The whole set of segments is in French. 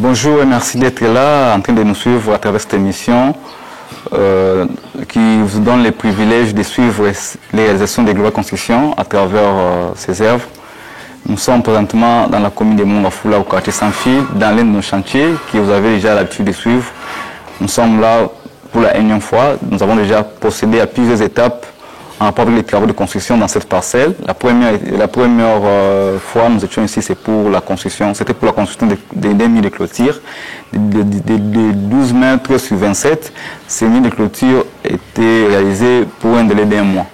Bonjour et merci d'être là, en train de nous suivre à travers cette émission qui vous donne les privilèges de suivre les réalisations des Global Construction à travers ces œuvres. Nous sommes présentement dans la commune de Mongafula, au quartier Sans-Fil, dans l'un de nos chantiers que vous avez déjà l'habitude de suivre. Nous sommes là pour la énième fois. Nous avons déjà procédé à plusieurs étapes en rapport avec les travaux de construction dans cette parcelle. La première fois nous étions ici, c'était pour la construction des murs de clôture de 12 mètres sur 27. Ces murs de clôture étaient réalisés pour un délai d'1 mois.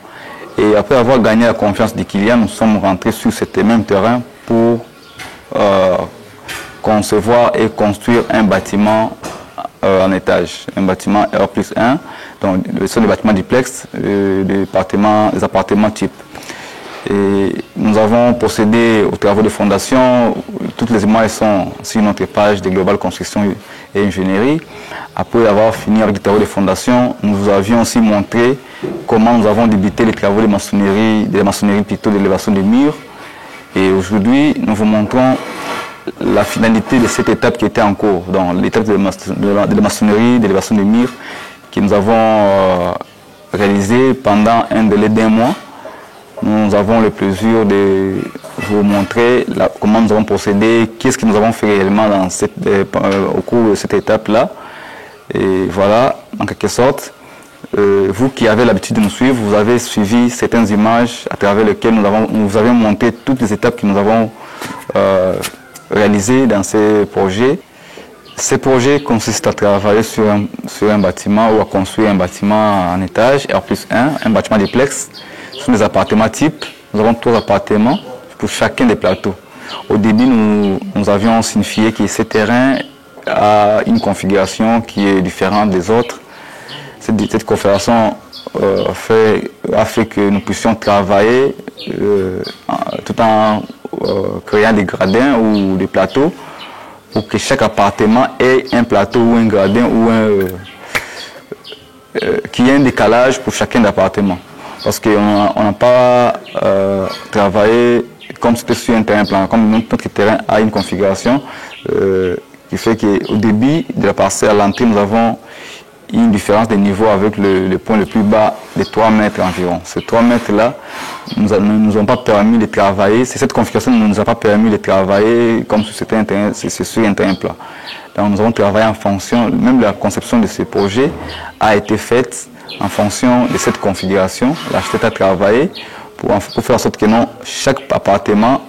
Et après avoir gagné la confiance des clients, nous sommes rentrés sur ce même terrain pour concevoir et construire un bâtiment en étage, un bâtiment R+1, donc ce sont des bâtiments duplex, des appartements type. Et nous avons procédé aux travaux de fondation. Toutes les images sont sur notre page de Global Construction et Ingénierie. Après avoir fini avec les travaux de fondation, nous vous avions aussi montré comment nous avons débuté les travaux de maçonnerie plutôt d'élévation des murs. Et aujourd'hui, nous vous montrons la finalité de cette étape qui était en cours, dans l'étape de la maçonnerie, d'élévation des murs, que nous avons réalisé pendant un délai d'1 mois. Nous avons le plaisir de vous montrer comment nous avons procédé, qu'est-ce que nous avons fait réellement au cours de cette étape-là. Et voilà, en quelque sorte, vous qui avez l'habitude de nous suivre, vous avez suivi certaines images à travers lesquelles nous vous avons montré toutes les étapes que nous avons réalisées dans ces projets. Ces projets consistent à travailler sur un bâtiment ou à construire un bâtiment en étage, R+1, un bâtiment duplex. Ce sont des appartements type. Nous avons 3 appartements pour chacun des plateaux. Au début, nous avions signifié que ce terrain a une configuration qui est différente des autres. Cette configuration a fait que nous puissions travailler tout en créant des gradins ou des plateaux pour que chaque appartement ait un plateau ou un gradin ou qu'il y ait un décalage pour chacun des appartements. Parce qu'on n'a pas travaillé comme c'était sur un terrain plan, comme notre terrain a une configuration qui fait qu'au début de la parcelle à l'entrée, nous avons une différence de niveau avec le point le plus bas de 3 mètres environ. Ces 3 mètres-là ne nous ont pas permis de travailler, cette configuration ne nous a pas permis de travailler comme si c'était sur un terrain plat. Donc nous avons travaillé en fonction, même la conception de ce projet a été faite en fonction de cette configuration. L'architecte a travaillé pour faire en sorte que chaque appartement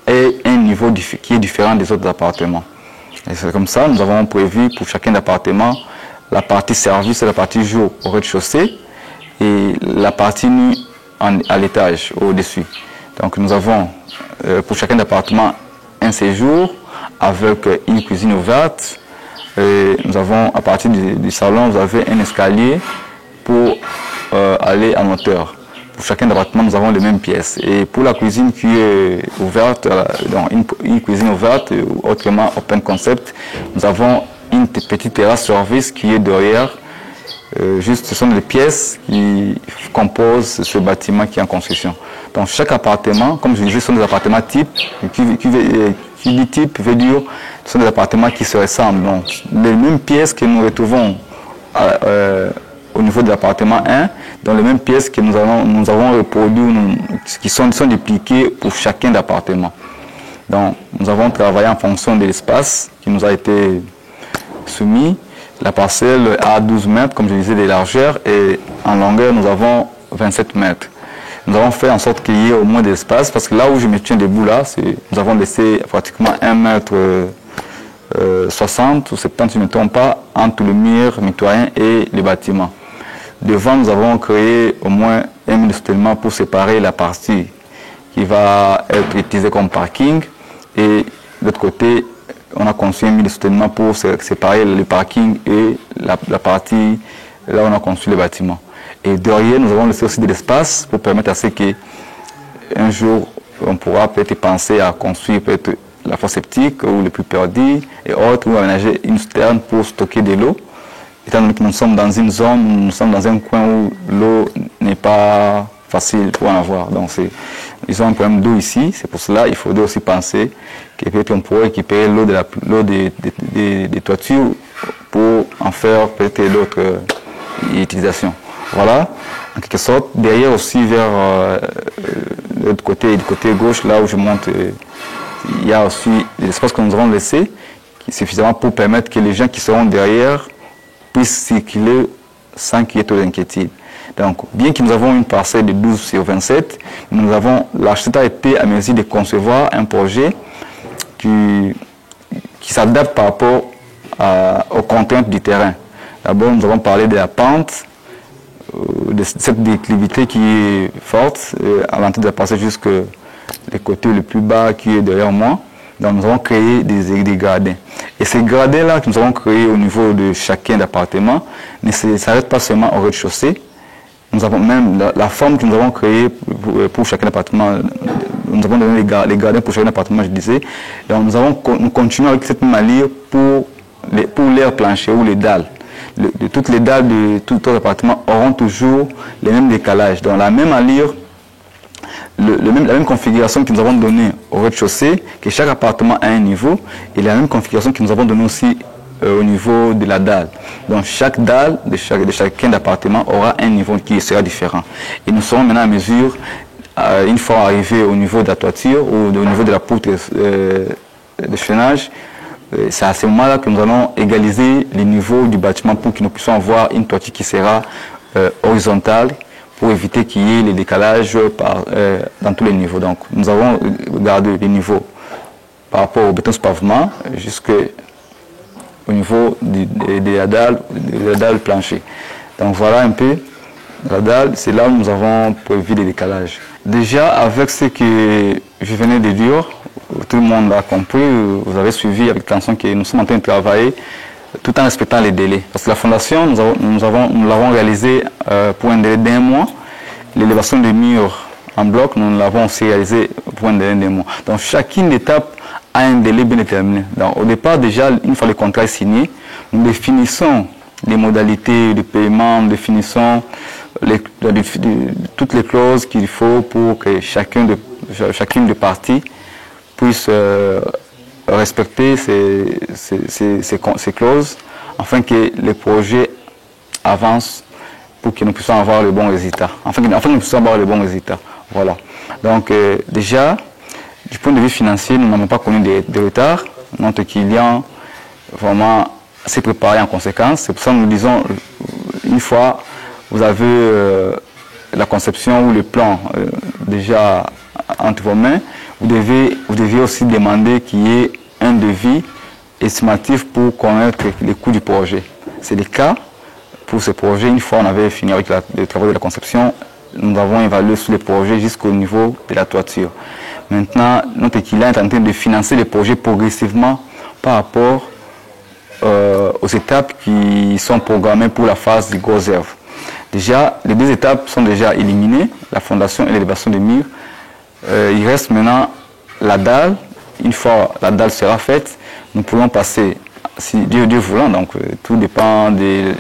ait un niveau qui est différent des autres appartements. Et c'est comme ça, nous avons prévu pour chacun des appartements la partie service et la partie jour au rez-de-chaussée et la partie nuit à l'étage au-dessus. Donc nous avons pour chacun des appartements un séjour avec une cuisine ouverte. Et nous avons à partir du salon, vous avez un escalier pour aller en hauteur. Pour chacun des appartements, nous avons les mêmes pièces. Et pour la cuisine qui est ouverte, donc une cuisine ouverte, ou autrement open concept, nous avons une petite terrasse service qui est derrière. Ce sont les pièces qui composent ce bâtiment qui est en construction. Donc chaque appartement, comme je disais, sont des appartements type. Qui dit type veut dire ce sont des appartements qui se ressemblent. Donc les mêmes pièces que nous retrouvons au niveau de l'appartement 1, dans les mêmes pièces que nous avons reproduites, qui sont dupliquées pour chacun des appartements. Donc nous avons travaillé en fonction de l'espace qui nous a été soumis. La parcelle a 12 mètres, comme je disais, de largeur, et en longueur, nous avons 27 mètres. Nous avons fait en sorte qu'il y ait au moins d'espace, parce que là où je me tiens debout, là, nous avons laissé pratiquement 1 mètre 60 ou 70, si je ne me trompe pas, entre le mur mitoyen et le bâtiment. Devant, nous avons créé au moins un mur de soutènement pour séparer la partie qui va être utilisée comme parking, et de l'autre côté, on a conçu un mur de soutènement pour séparer le parking et la partie là où on a construit le bâtiment. Et derrière, nous avons laissé aussi de l'espace pour permettre à ce qu'un jour, on pourra peut-être penser à construire peut-être la fosse septique ou le plus perdu et autres, ou aménager une citerne pour stocker de l'eau. Étant donné que nous sommes dans une zone, nous sommes dans un coin où l'eau n'est pas facile pour en avoir. Donc ils ont un problème d'eau ici. C'est pour cela qu'il faudrait aussi penser que peut-être on pourrait récupérer l'eau des toitures pour en faire peut-être d'autres utilisations. Voilà, en quelque sorte. Derrière aussi, vers l'autre côté, du côté gauche, là où je monte, il y a aussi des espaces que nous avons laissés, suffisamment pour permettre que les gens qui seront derrière puissent circuler sans qu'il y ait trop d'inquiétude. Donc, bien que nous avons une parcelle de 12 sur 27, l'architecte a été à mesure de concevoir un projet qui s'adapte par rapport aux contraintes du terrain. D'abord, nous avons parlé de la pente, de cette déclivité qui est forte, à l'entrée de la parcelle jusqu'au côté le plus bas qui est derrière moi. Donc, nous avons créé des gradins. Et ces gradins-là que nous avons créés au niveau de chacun d'appartements ne s'arrêtent pas seulement au rez-de-chaussée. Nous avons même la forme que nous avons créée pour chacun d'appartement. Nous avons donné les gradins pour chacun d'appartement, je disais. Et nous continuons avec cette même allure pour l'air plancher ou les dalles. Toutes les dalles de tous les appartements auront toujours les mêmes décalages. Donc, la même allure, la même configuration que nous avons donnée au rez-de-chaussée, que chaque appartement a un niveau, et la même configuration que nous avons donnée aussi au niveau de la dalle. Donc chaque dalle de chacun d'appartement aura un niveau qui sera différent. Et nous serons maintenant à mesure, une fois arrivés au niveau de la toiture ou au niveau de la poutre de chaînage, c'est à ce moment-là que nous allons égaliser les niveaux du bâtiment pour que nous puissions avoir une toiture qui sera horizontale, pour éviter qu'il y ait les décalages dans tous les niveaux. Donc, nous avons gardé les niveaux par rapport au béton sur pavement jusqu'au niveau de la dalle plancher. Donc, voilà un peu la dalle, c'est là où nous avons prévu les décalages. Déjà, avec ce que je venais de dire, tout le monde a compris, vous avez suivi avec attention que nous sommes en train de travailler tout en respectant les délais. Parce que la fondation, nous l'avons réalisée pour un délai d'1 mois. L'élévation des murs en bloc, nous l'avons aussi réalisée pour un délai d'1 mois. Donc chacune étape a un délai bien déterminé. Donc, au départ, déjà, une fois le contrat est signé, nous définissons les modalités de paiement, nous définissons toutes les clauses qu'il faut pour que chacune des parties puisse respecter ces clauses, afin que les projets avancent pour que nous puissions avoir le bon résultat. Afin que nous puissions avoir le bon résultat. Voilà. Donc, déjà, du point de vue financier, nous n'avons pas connu de retard. Notre client, vraiment, s'est préparé en conséquence. C'est pour ça que nous disons, une fois vous avez la conception ou le plan déjà entre vos mains, vous devez aussi demander qu'il y ait un devis estimatif pour connaître les coûts du projet. C'est le cas pour ce projet. Une fois on avait fini avec les travaux de la conception, nous avons évalué sur les projets jusqu'au niveau de la toiture. Maintenant, notre client est en train de financer les projets progressivement par rapport aux étapes qui sont programmées pour la phase du gros œuvre. Déjà, les 2 étapes sont déjà éliminées, la fondation et l'élévation des murs. Il reste maintenant la dalle. Une fois la dalle sera faite, nous pourrons passer, si Dieu voulant, donc tout dépend des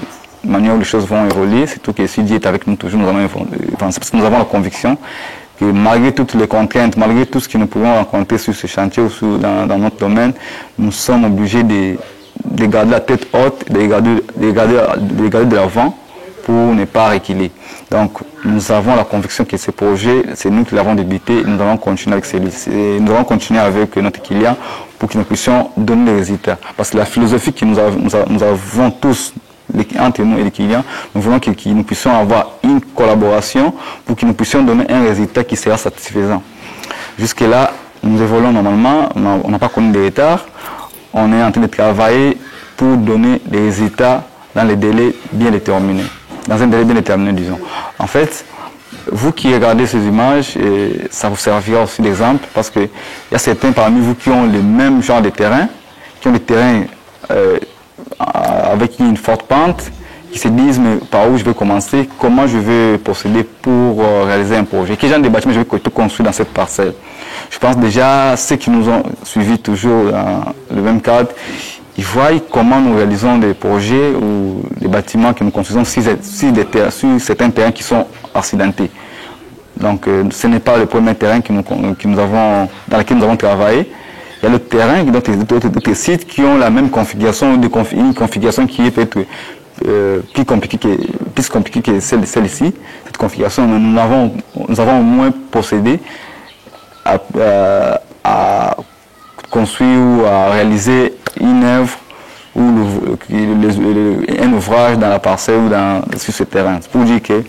manières où les choses vont évoluer, surtout que si Dieu est avec nous toujours, nous allons avancer, parce que nous avons la conviction que malgré toutes les contraintes, malgré tout ce que nous pouvons rencontrer sur ce chantier ou dans notre domaine, nous sommes obligés de garder la tête haute, de regarder de l'avant pour ne pas reculer. Donc, nous avons la conviction que ce projet, c'est nous qui l'avons débuté et nous allons continuer avec nous allons continuer avec notre client pour que nous puissions donner des résultats. Parce que la philosophie que nous avons tous, entre nous et les clients, nous voulons que nous puissions avoir une collaboration pour que nous puissions donner un résultat qui sera satisfaisant. Jusque-là, nous évoluons normalement, on n'a pas connu de retard. On est en train de travailler pour donner des résultats dans les délais bien déterminés. Dans un délai bien déterminé, disons. En fait, vous qui regardez ces images, ça vous servira aussi d'exemple parce qu'il y a certains parmi vous qui ont le même genre de terrain, qui ont des terrains avec une forte pente, qui se disent mais par où je vais commencer, comment je vais procéder pour réaliser un projet, quel genre de bâtiment je vais construire dans cette parcelle. Je pense déjà ceux qui nous ont suivis toujours dans le même cadre, ils voient comment nous réalisons des projets ou des bâtiments que nous construisons sur certains terrains qui sont accidentés. Donc ce n'est pas le premier terrain dans lequel nous avons travaillé. Il y a le terrain, d'autres sites qui ont la même configuration, une configuration qui est peut-être plus compliquée que celle-ci. Cette configuration, nous avons au moins procédé à construire ou à réaliser une œuvre ou un ouvrage dans la parcelle ou sur ce terrain. C'est pour dire que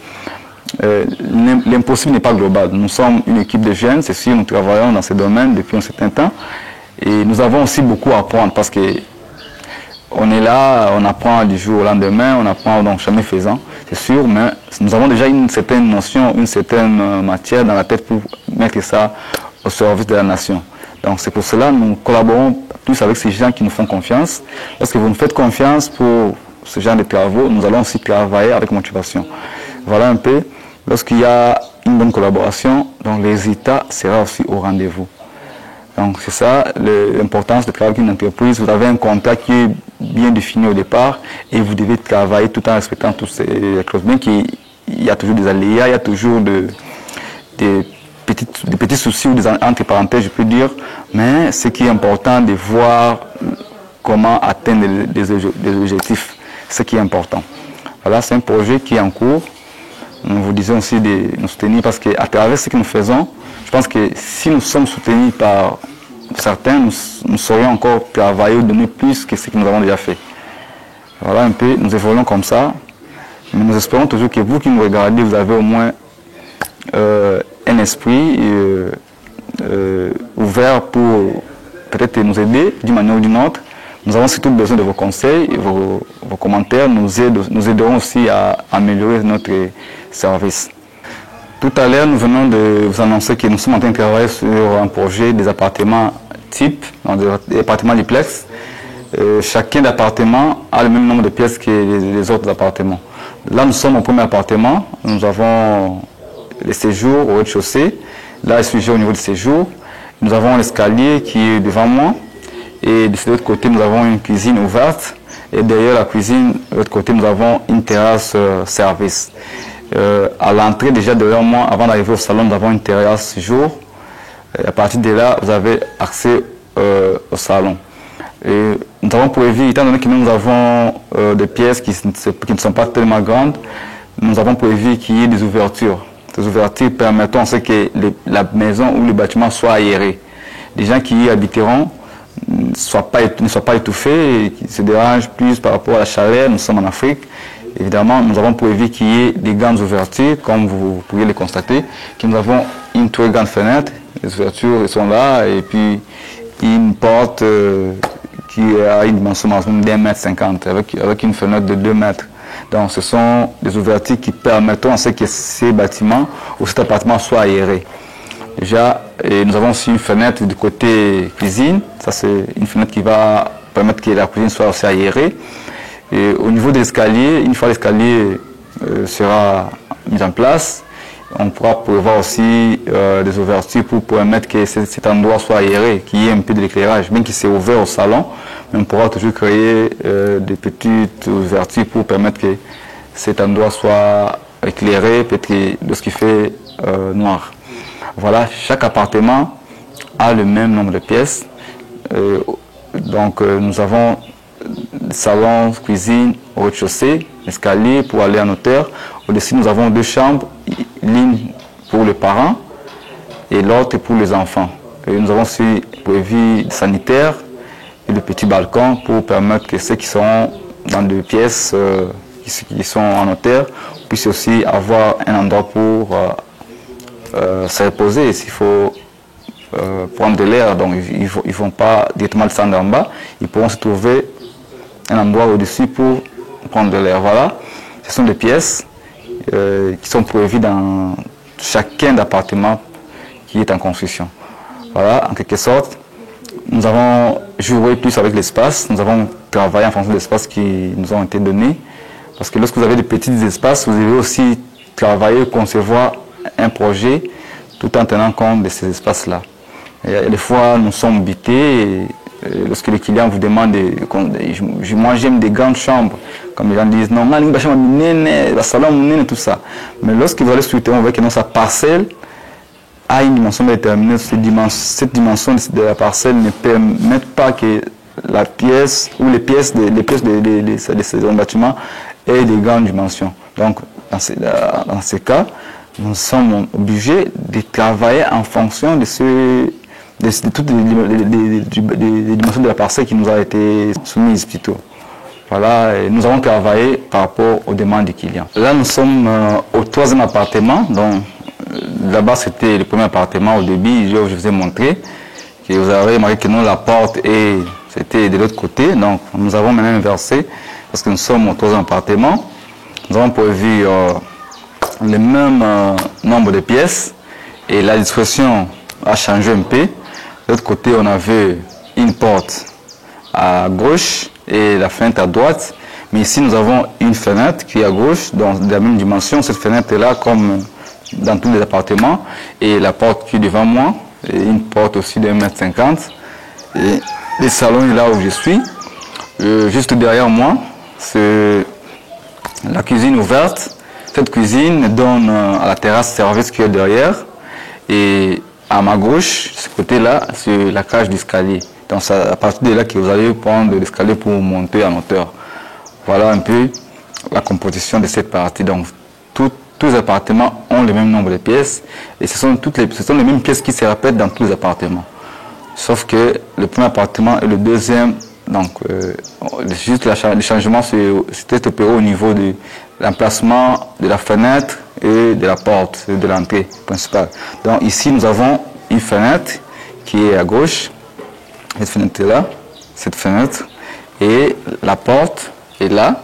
l'impossible n'est pas global. Nous sommes une équipe de jeunes, c'est sûr, nous travaillons dans ce domaine depuis un certain temps. Et nous avons aussi beaucoup à apprendre parce que on est là, on apprend du jour au lendemain, on apprend donc jamais faisant, c'est sûr, mais nous avons déjà une certaine notion, une certaine matière dans la tête pour mettre ça au service de la nation. Donc c'est pour cela que nous collaborons plus avec ces gens qui nous font confiance. Lorsque vous nous faites confiance pour ce genre de travaux, nous allons aussi travailler avec motivation. Voilà un peu, lorsqu'il y a une bonne collaboration, donc le résultat sera aussi au rendez-vous. Donc c'est ça l'importance de travailler avec une entreprise. Vous avez un contrat qui est bien défini au départ et vous devez travailler tout en respectant toutes ces clauses. Bien qu'il y a toujours des aléas, il y a toujours des petits soucis ou des entre parenthèses, je peux dire, mais ce qui est important de voir comment atteindre des objectifs, ce qui est important. Voilà, c'est un projet qui est en cours. Nous vous disons aussi de nous soutenir parce qu'à travers ce que nous faisons, je pense que si nous sommes soutenus par certains, nous saurions encore travailler ou donner plus que ce que nous avons déjà fait. Voilà un peu, nous évoluons comme ça. Mais nous espérons toujours que vous qui nous regardez, vous avez au moins un esprit ouvert pour peut-être nous aider d'une manière ou d'une autre. Nous avons surtout besoin de vos conseils, vos commentaires nous aideront aussi à améliorer notre service. Tout à l'heure, nous venons de vous annoncer que nous sommes en train de travailler sur un projet des appartements type, des appartements duplex. Chacun des appartements a le même nombre de pièces que les autres appartements. Là, nous sommes au premier appartement. Nous avons les séjours au rez-de-chaussée. Là, je suis au niveau du séjour. Nous avons l'escalier qui est devant moi. Et de l'autre côté, nous avons une cuisine ouverte. Et derrière la cuisine, de l'autre côté, nous avons une terrasse service. À l'entrée, déjà derrière moi, avant d'arriver au salon, nous avons une terrasse jour. Et à partir de là, vous avez accès au salon. Et nous avons prévu, étant donné que nous avons des pièces qui ne sont pas tellement grandes, nous avons prévu qu'il y ait des ouvertures. Ces ouvertures permettent à ce que la maison ou le bâtiment soit aéré. Les gens qui y habiteront ne soient pas étouffés et qui se dérangent plus par rapport à la chaleur. Nous sommes en Afrique. Évidemment, nous avons prévu qu'il y ait des grandes ouvertures, comme vous pourriez le constater, que nous avons une très grande fenêtre. Les ouvertures sont là et puis une porte qui a une dimension d'1,50 m avec une fenêtre de 2 mètres. Donc ce sont des ouvertures qui permettront à ce que ces bâtiments ou cet appartement soient aérés. Déjà, et nous avons aussi une fenêtre du côté cuisine. Ça, c'est une fenêtre qui va permettre que la cuisine soit aussi aérée. Et au niveau de l'escalier, une fois l'escalier sera mis en place, on pourra prévoir aussi des ouvertures pour permettre que cet endroit soit aéré, qu'il y ait un peu de l'éclairage. Bien qu'il soit ouvert au salon, mais on pourra toujours créer des petites ouvertures pour permettre que cet endroit soit éclairé, peut-être lorsqu'il fait noir. Voilà, chaque appartement a le même nombre de pièces. Donc nous avons salon, cuisine, au rez-de-chaussée, escalier pour aller en hauteur. Au-dessus, nous avons 2 chambres, l'une pour les parents et l'autre pour les enfants. Et nous avons aussi prévu des sanitaires et de petits balcons pour permettre que ceux qui sont dans des pièces qui sont en hauteur puissent aussi avoir un endroit pour se reposer. S'il faut prendre de l'air, donc ils ne vont pas directement descendre en bas, ils pourront se trouver un endroit au-dessus pour prendre de l'air. Voilà, ce sont des pièces qui sont prévues dans chacun des appartements qui est en construction. Voilà, en quelque sorte, nous avons joué plus avec l'espace, nous avons travaillé en fonction de l'espace qui nous ont été donnés. Parce que lorsque vous avez des petits espaces, vous devez aussi travailler, concevoir un projet tout en tenant compte de ces espaces-là. Des fois, nous sommes butés. Lorsque le client vous demande, moi j'aime des grandes chambres comme les gens disent, non, tout ça. Mais lorsqu'ils vont aller sur le terrain, on voit que dans sa parcelle a une dimension déterminée. Cette dimension de la parcelle ne permet pas que la pièce ou les pièces de ces bâtiments aient de grandes dimensions. Donc, dans ces cas, nous sommes obligés de travailler en fonction de toutes les dimensions de la parcelle qui nous a été soumise plutôt. Voilà, et nous avons travaillé par rapport aux demandes des clients. Là, nous sommes au 3e appartement. Donc, là-bas, c'était le premier appartement au début. Je vous ai montré que vous avez remarqué que nous, la porte c'était de l'autre côté. Donc, nous avons maintenant inversé parce que nous sommes au 3e appartement. Nous avons prévu le même nombre de pièces et la disposition a changé un peu. De l'autre côté, on avait une porte à gauche et la fenêtre à droite. Mais ici, nous avons une fenêtre qui est à gauche, dans la même dimension. Cette fenêtre est là comme dans tous les appartements. Et la porte qui est devant moi, et une porte aussi de 1,50 m. Et le salon est là où je suis. Juste derrière moi, c'est la cuisine ouverte. Cette cuisine donne à la terrasse service qui est derrière. Et à ma gauche, ce côté-là, c'est la cage d'escalier. Donc c'est à partir de là que vous allez prendre l'escalier pour monter en hauteur. Voilà un peu la composition de cette partie. Donc tous les appartements ont le même nombre de pièces et ce sont les mêmes pièces qui se répètent dans tous les appartements. Sauf que le premier appartement et le deuxième, donc juste le changement c'était opéré au niveau de l'emplacement de la fenêtre et de la porte de l'entrée principale. Donc ici nous avons une fenêtre qui est à gauche, cette fenêtre là, cette fenêtre, et la porte est là,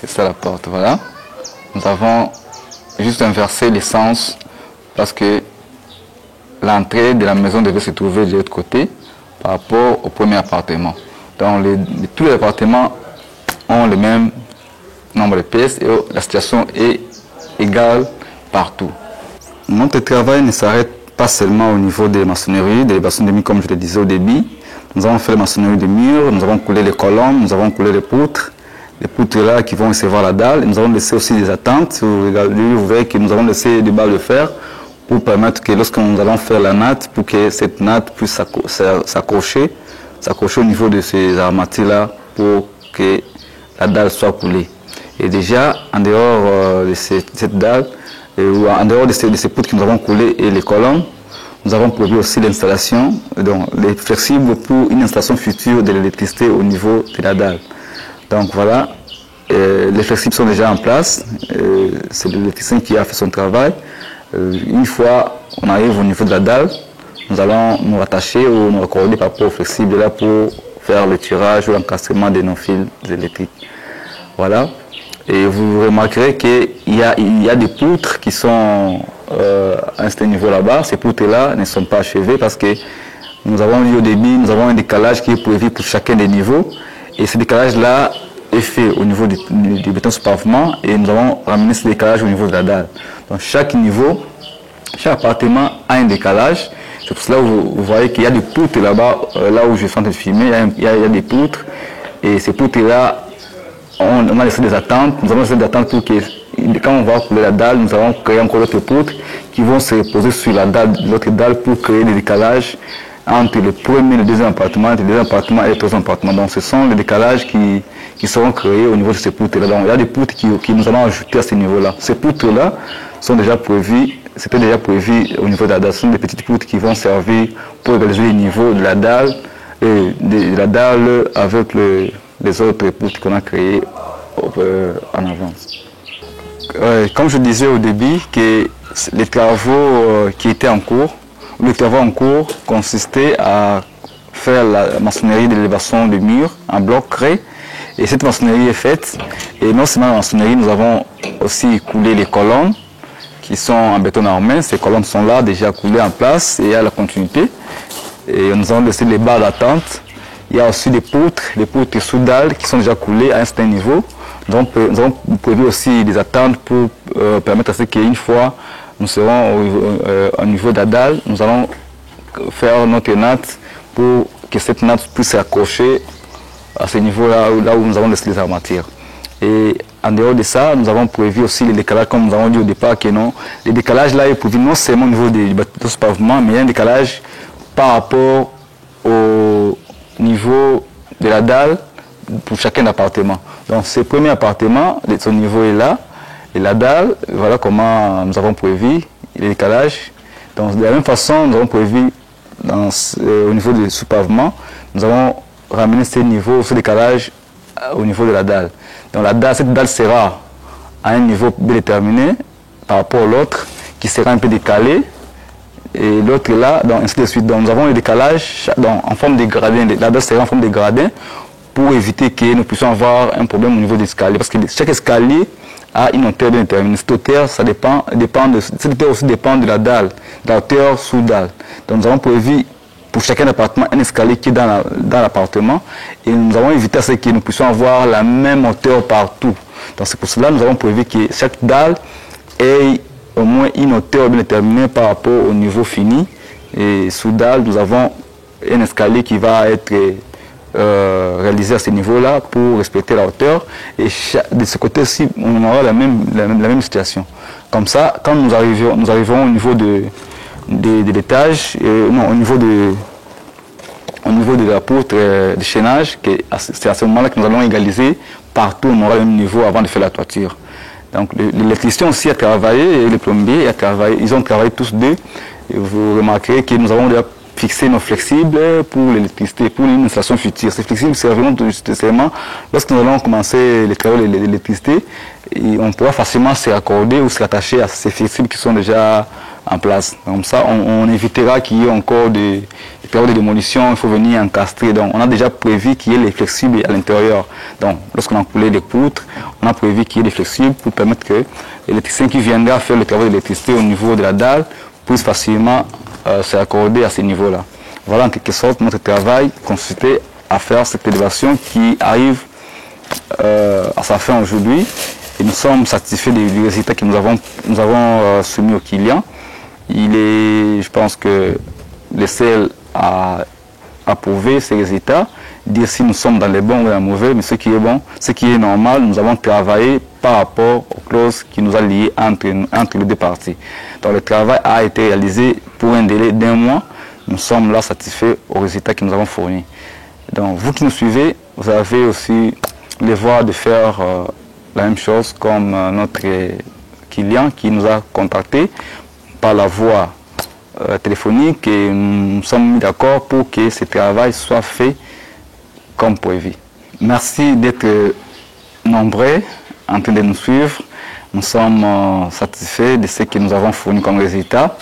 c'est ça la porte, voilà. Nous avons juste inversé les sens parce que l'entrée de la maison devait se trouver de l'autre côté par rapport au premier appartement. Donc tous les appartements ont le même nombre de pièces et la situation est égale partout. Notre travail ne s'arrête pas seulement au niveau des maçonneries, des bassins de murs comme je le disais au début. Nous avons fait la maçonnerie de murs, nous avons coulé les colonnes, nous avons coulé les poutres là qui vont recevoir la dalle. Et nous avons laissé aussi des attentes. Vous verrez que nous avons laissé des barres de fer pour permettre que lorsque nous allons faire la natte, pour que cette natte puisse s'accrocher au niveau de ces armatures-là pour que la dalle soit coulée. Et déjà, en dehors de cette dalle, ou en dehors de ces poutres que nous avons coulées et les colonnes, nous avons prévu aussi l'installation, donc les flexibles pour une installation future de l'électricité au niveau de la dalle. Donc voilà, les flexibles sont déjà en place, c'est l'électricien qui a fait son travail. Une fois on arrive au niveau de la dalle, nous allons nous rattacher ou nous raccorder par rapport aux flexibles là pour faire le tirage ou l'encastrement de nos fils électriques. Voilà. Et vous remarquerez qu'il y a des poutres qui sont à ce niveau là-bas. Ces poutres-là ne sont pas achevées parce que nous avons vu au début, nous avons un décalage qui est prévu pour chacun des niveaux. Et ce décalage-là est fait au niveau du béton sur pavement et nous avons ramené ce décalage au niveau de la dalle. Donc chaque niveau, chaque appartement a un décalage. C'est pour cela que vous voyez qu'il y a des poutres là-bas, là où je suis en train de filmer, il y a des poutres. Et ces poutres-là, on a laissé des attentes. Nous avons laissé des attentes pour que, quand on va couler la dalle, nous allons créer encore d'autres poutres qui vont se reposer sur la dalle, l'autre dalle pour créer des décalages entre le premier et le deuxième appartement, entre le deuxième appartement et le troisième appartement. Donc ce sont les décalages qui seront créés au niveau de ces poutres-là. Donc il y a des poutres qui nous allons ajouter à ce niveau-là. Ces poutres-là sont déjà prévues, c'était déjà prévu au niveau de la dalle. Ce sont des petites poutres qui vont servir pour égaliser les niveaux de la dalle et de la dalle avec les autres poutres qu'on a créées en avance. Comme je disais au début, que les travaux qui étaient en cours, les travaux en cours consistaient à faire la maçonnerie de l'élévation de murs en bloc craie. Et cette maçonnerie est faite. Et non seulement la maçonnerie, nous avons aussi coulé les colonnes qui sont en béton armé. Ces colonnes sont là, déjà coulées en place et à la continuité. Et nous avons laissé les barres d'attente. Il y a aussi des poutres sous dalle qui sont déjà coulées à un certain niveau. Nous avons prévu aussi des attentes pour permettre à ce qu'une fois nous serons au niveau de la dalle, nous allons faire notre natte pour que cette natte puisse s'accrocher à ce niveau-là où nous avons laissé les armatures. Et en dehors de ça, nous avons prévu aussi les décalages, comme nous avons dit au départ, que non, les décalages là est prévu non seulement au niveau des bâtiments de pavement, mais il y a un décalage par rapport au niveau de la dalle pour chacun appartement. Donc ce premier appartement, son niveau est là, et la dalle, voilà comment nous avons prévu les décalages. Donc de la même façon, nous avons prévu au niveau du sous-pavement, nous avons ramené ce décalage au niveau de la dalle. Donc cette dalle sera à un niveau bien déterminé par rapport à l'autre, qui sera un peu décalé, et l'autre est là, donc ainsi de suite. Donc nous avons le décalage en forme de gradin, la dalle sera en forme de gradin, pour éviter que nous puissions avoir un problème au niveau des escaliers. Parce que chaque escalier a une hauteur bien déterminée. Cette hauteur, cette hauteur aussi dépend de la dalle, de la hauteur sous dalle. Donc nous avons prévu pour chacun appartement un escalier qui est dans l'appartement, et nous avons évité à ce que nous puissions avoir la même hauteur partout. Donc c'est pour cela que nous avons prévu que chaque dalle ait au moins une hauteur bien déterminée par rapport au niveau fini. Et sous dalle, nous avons un escalier qui va être réalisé à ce niveau-là pour respecter la hauteur. Et de ce côté-ci, on aura la même situation. Comme ça, quand nous arriverons au niveau de l'étage, au niveau de la poutre de chaînage, c'est à ce moment-là que nous allons égaliser partout, on aura le même niveau avant de faire la toiture. Donc l'électricien aussi a travaillé, et les plombiers ils ont travaillé tous deux. Et vous remarquerez que nous avons déjà fixé nos flexibles pour l'électricité, pour une installation future. Ces flexibles serviront seulement lorsque nous allons commencer les travaux de l'électricité, et on pourra facilement se raccorder ou se rattacher à ces flexibles qui sont déjà en place. Comme ça, on évitera qu'il y ait encore des travaux de démolition, il faut venir encastrer. Donc, on a déjà prévu qu'il y ait les flexibles à l'intérieur. Donc, lorsqu'on a coulé les poutres, on a prévu qu'il y ait des flexibles pour permettre que l'électricien qui viendra faire le travail d'électricité au niveau de la dalle puisse facilement se raccorder à ce niveau-là. Voilà en quelque sorte notre travail consistait à faire cette élévation qui arrive à sa fin aujourd'hui. Et nous sommes satisfaits du résultat que nous avons soumis au client. Je pense que le seul à approuver ces résultats, dire si nous sommes dans les bons ou dans les mauvais, mais ce qui est bon, ce qui est normal, nous avons travaillé par rapport aux clauses qui nous ont liées entre les deux parties. Donc le travail a été réalisé pour un délai d'1 mois. Nous sommes là satisfaits aux résultats que nous avons fournis. Donc vous qui nous suivez, vous avez aussi les voies de faire la même chose comme notre client qui nous a contactés par la voie téléphonique, et nous sommes mis d'accord pour que ce travail soit fait comme prévu. Merci d'être nombreux en train de nous suivre. Nous sommes satisfaits de ce que nous avons fourni comme résultat.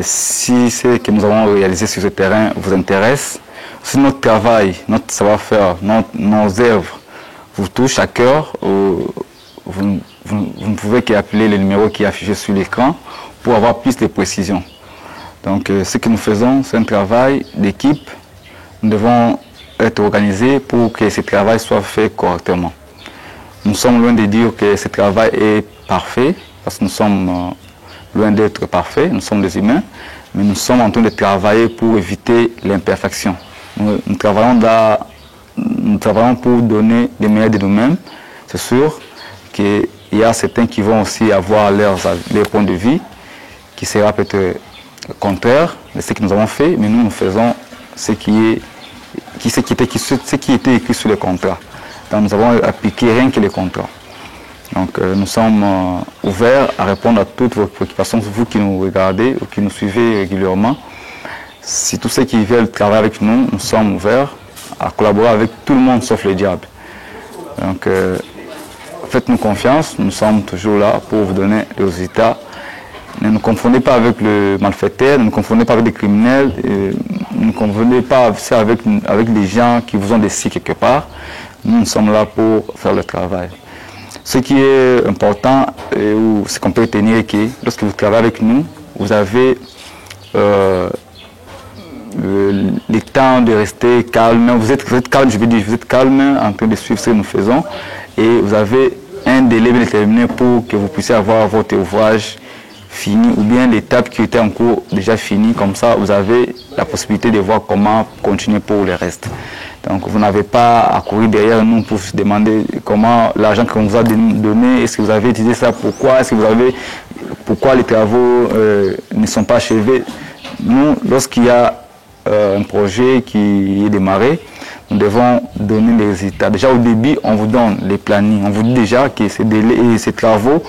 Si ce que nous avons réalisé sur ce terrain vous intéresse, si notre travail, notre savoir-faire, nos œuvres vous touchent à cœur, vous ne pouvez qu'appeler le numéro qui est affiché sur l'écran pour avoir plus de précisions. Donc ce que nous faisons, c'est un travail d'équipe. Nous devons être organisés pour que ce travail soit fait correctement. Nous sommes loin de dire que ce travail est parfait, parce que nous sommes loin d'être parfaits, nous sommes des humains, mais nous sommes en train de travailler pour éviter l'imperfection. Nous travaillons pour donner le meilleur de nous-mêmes. C'est sûr qu'il y a certains qui vont aussi avoir leur point de vue, qui sera peut-être contraire de ce que nous avons fait, mais nous faisons ce qui était écrit sur le contrat. Donc nous avons appliqué rien que les contrats. Donc nous sommes ouverts à répondre à toutes vos préoccupations, vous qui nous regardez ou qui nous suivez régulièrement. Si tous ceux qui veulent travailler avec nous, nous sommes ouverts à collaborer avec tout le monde sauf le diable. Donc faites-nous confiance, nous sommes toujours là pour vous donner les résultats. Ne nous confondez pas avec le malfaiteur, ne nous confondez pas avec des criminels, ne nous confondez pas avec des gens qui vous ont décidé quelque part. Nous sommes là pour faire le travail. Ce qui est important, ou ce qu'on peut retenir, est que lorsque vous travaillez avec nous, vous avez le temps de rester calme. Vous êtes calme, je veux dire, vous êtes calme en train de suivre ce que nous faisons, et vous avez un délai déterminé pour que vous puissiez avoir votre ouvrage fini, ou bien l'étape qui était en cours déjà finie. Comme ça, vous avez la possibilité de voir comment continuer pour le reste. Donc vous n'avez pas à courir derrière nous pour se demander comment l'argent qu'on vous a donné, est-ce que vous avez utilisé ça, pourquoi les travaux ne sont pas achevés. Nous, lorsqu'il y a un projet qui est démarré, nous devons donner les résultats. Déjà au début, on vous donne les plannings, on vous dit déjà que ces délais et ces travaux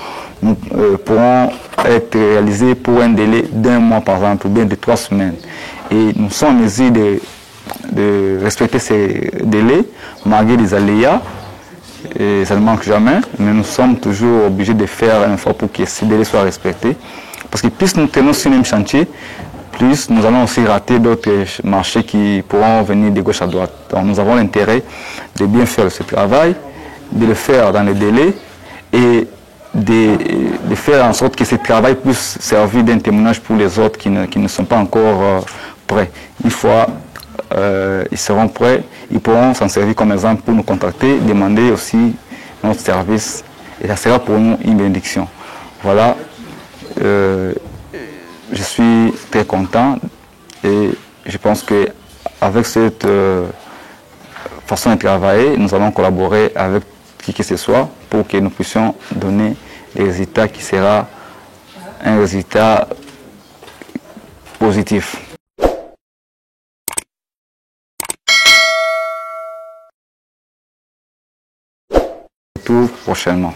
pourront être réalisés pour un délai d'1 mois par exemple, ou bien de 3 semaines. Et nous sommes en mesure de respecter ces délais, malgré les aléas, et ça ne manque jamais, mais nous sommes toujours obligés de faire un effort pour que ces délais soient respectés. Parce que plus nous tenons sur le même chantier, plus nous allons aussi rater d'autres marchés qui pourront venir de gauche à droite. Donc nous avons l'intérêt de bien faire ce travail, de le faire dans les délais et de faire en sorte que ce travail puisse servir d'un témoignage pour les autres qui ne sont pas encore prêts. Une fois ils seront prêts, ils pourront s'en servir comme exemple pour nous contacter, demander aussi notre service et ça sera pour nous une bénédiction. Voilà. Je suis très content et je pense qu'avec cette façon de travailler, nous allons collaborer avec qui que ce soit pour que nous puissions donner des résultats qui sera un résultat positif. Tout prochainement.